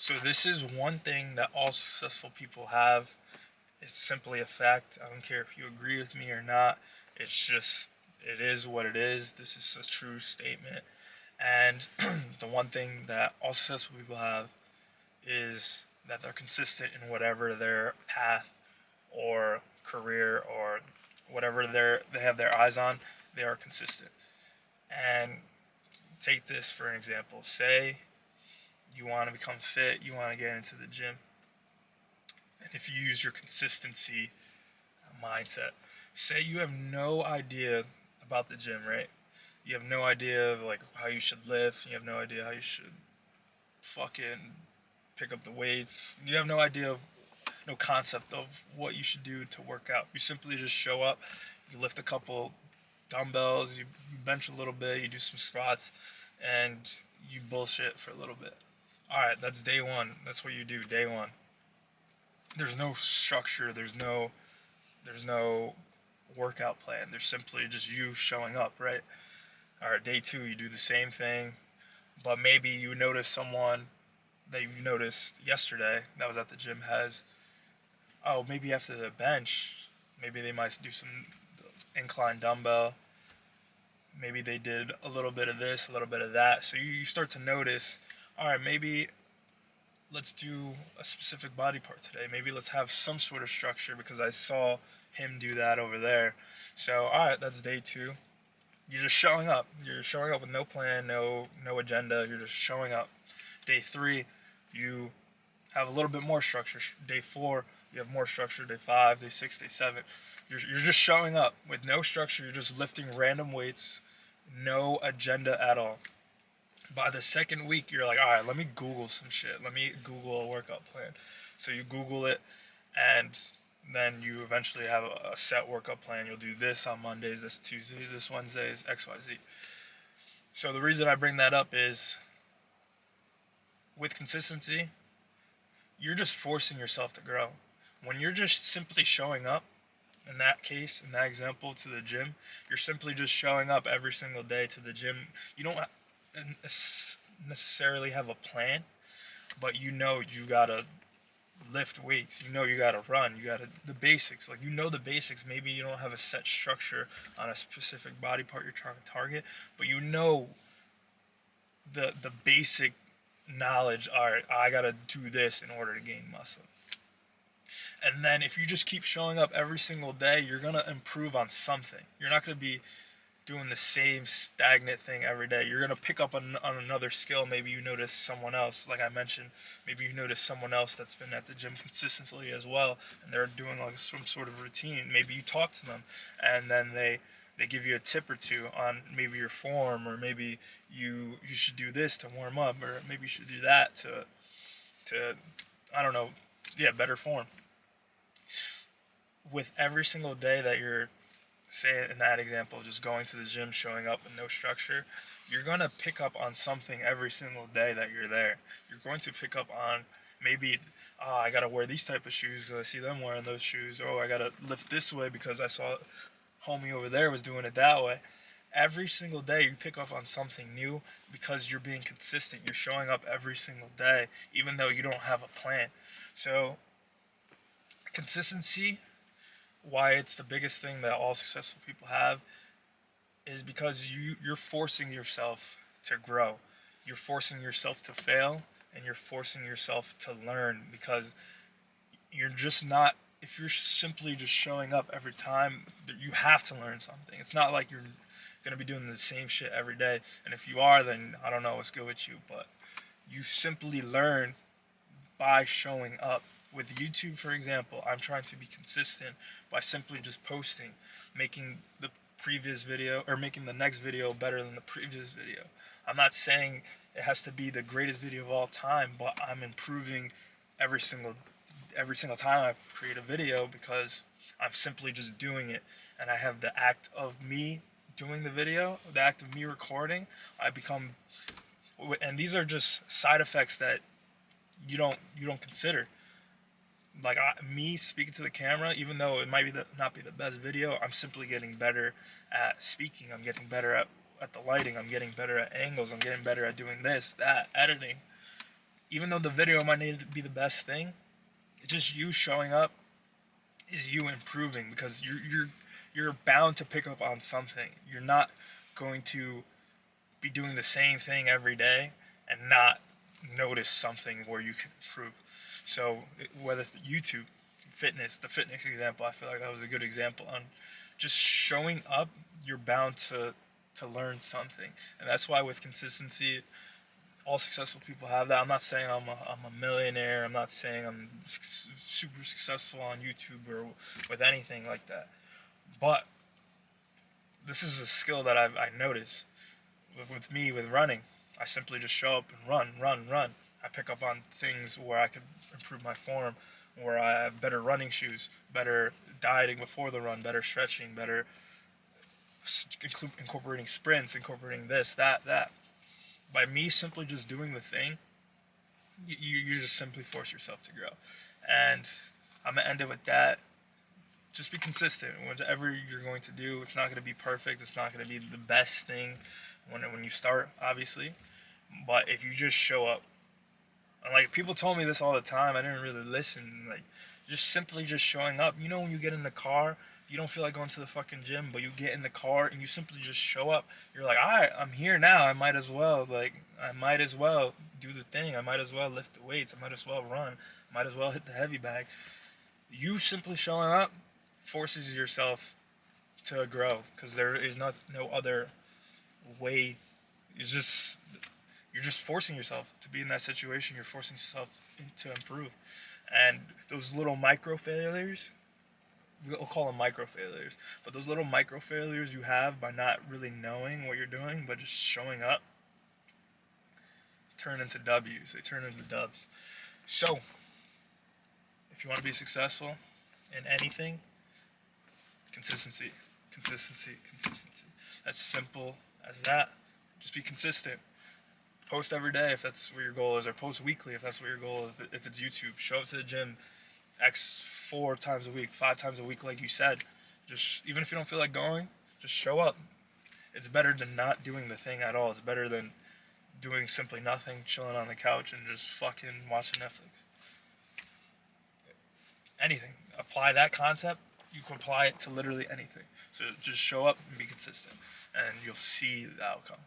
So this is one thing that all successful people have. It's simply a fact. I don't care if you agree with me or not. It's just, it is what it is. This is a true statement. And the one thing that all successful people have is that they're consistent in whatever their path or career or whatever they have their eyes on. They are consistent. And take this for an example. Say you want to become fit, you want to get into the gym. And if you use your consistency mindset, say you have no idea about the gym, right? You have no idea of like how you should lift. You have no idea how you should fucking pick up the weights. You have no idea of no concept of what you should do to work out. You simply just show up. You lift a couple dumbbells. You bench a little bit. You do some squats, and you bullshit for a little bit. All right, that's day one. That's what you do day one. There's no structure. There's no workout plan. There's simply just you showing up, right? All right, day two, you do the same thing, but maybe you notice someone that you noticed yesterday that was at the gym has, oh, maybe after the bench, maybe they might do some incline dumbbell. Maybe they did a little bit of this, a little bit of that. So you start to notice, all right, maybe let's do a specific body part today. Maybe let's have some sort of structure because I saw him do that over there. So, all right, that's day two. You're just showing up. You're showing up with no plan, no agenda. You're just showing up. Day three, you have a little bit more structure. Day four, you have more structure. Day five, day six, day seven. You're just showing up with no structure. You're just lifting random weights, no agenda at all. By the second week, you're like, all right, let me Google some shit. Let me Google a workout plan. So you Google it, and then you eventually have a set workout plan. You'll do this on Mondays, this Tuesdays, this Wednesdays, XYZ. So the reason I bring that up is with consistency, you're just forcing yourself to grow. When you're just simply showing up, in that case, in that example, to the gym, you're simply just showing up every single day to the gym. You don't necessarily have a plan, but you know you gotta lift weights. You know you gotta run. You gotta the basics. Like you know the basics. Maybe you don't have a set structure on a specific body part you're trying to target, but you know the basic knowledge. All right, I gotta do this in order to gain muscle. And then if you just keep showing up every single day, you're gonna improve on something. You're not gonna be doing the same stagnant thing every day. You're gonna pick up on another skill. Maybe you notice someone else, like I mentioned. Maybe you notice someone else that's been at the gym consistently as well, and they're doing like some sort of routine. Maybe you talk to them, and then they give you a tip or two on maybe your form, or maybe you should do this to warm up, or maybe you should do that to I don't know, yeah, better form. With every single day that you're, say in that example, just going to the gym, showing up with no structure, you're going to pick up on something every single day that you're there. You're going to pick up on maybe, oh, I got to wear these type of shoes because I see them wearing those shoes. Oh, I got to lift this way because I saw homie over there was doing it that way. Every single day you pick up on something new because you're being consistent. You're showing up every single day, even though you don't have a plan. So consistency, why it's the biggest thing that all successful people have, is because you're forcing yourself to grow. You're forcing yourself to fail, and you're forcing yourself to learn because you're just not, if you're simply just showing up every time, you have to learn something. It's not like you're going to be doing the same shit every day. And if you are, then I don't know what's good with you, but you simply learn by showing up. With YouTube, for example, I'm trying to be consistent by simply just posting, making the previous video or making the next video better than the previous video. I'm not saying it has to be the greatest video of all time, but I'm improving every single time I create a video because I'm simply just doing it, and I have the act of me doing the video, the act of me recording. I become, and these are just side effects that you don't consider. Like me speaking to the camera, even though it might not be the best video, I'm simply getting better at speaking. I'm getting better at the lighting. I'm getting better at angles. I'm getting better at doing this, that, editing. even though the video might need to be the best thing, it's just you showing up is you improving, because you're bound to pick up on something. You're not going to be doing the same thing every day and not notice something where you can improve. So whether it's YouTube, fitness, the fitness example, I feel like that was a good example on just showing up. You're bound to learn something, and that's why with consistency, all successful people have that. I'm not saying I'm a millionaire. I'm not saying I'm super successful on YouTube or with anything like that. But this is a skill that I notice with me with running. I simply just show up and run. I pick up on things where I could improve my form, where I have better running shoes, better dieting before the run, better stretching, better incorporating sprints, incorporating this, that. By me simply just doing the thing, you just simply force yourself to grow. And I'm going to end it with that. Just be consistent. Whatever you're going to do, it's not going to be perfect. It's not going to be the best thing when you start, obviously. But if you just show up, and like people told me this all the time, I didn't really listen. Like, just simply just showing up. You know, when you get in the car, you don't feel like going to the fucking gym, but you get in the car and you simply just show up. You're like, all right, I'm here now. I might as well do the thing. I might as well lift the weights. I might as well run. I might as well hit the heavy bag. You simply showing up forces yourself to grow, because there is no other way. You're just forcing yourself to be in that situation. You're forcing yourself to improve. And those little micro failures, we'll call them micro failures, but those little micro failures you have by not really knowing what you're doing, but just showing up, turn into W's. They turn into dubs. So, if you want to be successful in anything, consistency. As simple as that. Just be consistent. Post every day if that's what your goal is, or post weekly if that's what your goal is. If it's YouTube, show up to the gym 4 times a week, 5 times a week, like you said. Just, even if you don't feel like going, just show up. It's better than not doing the thing at all. It's better than doing simply nothing, chilling on the couch and just fucking watching Netflix. Anything. Apply that concept. You can apply it to literally anything. So just show up and be consistent, and you'll see the outcome.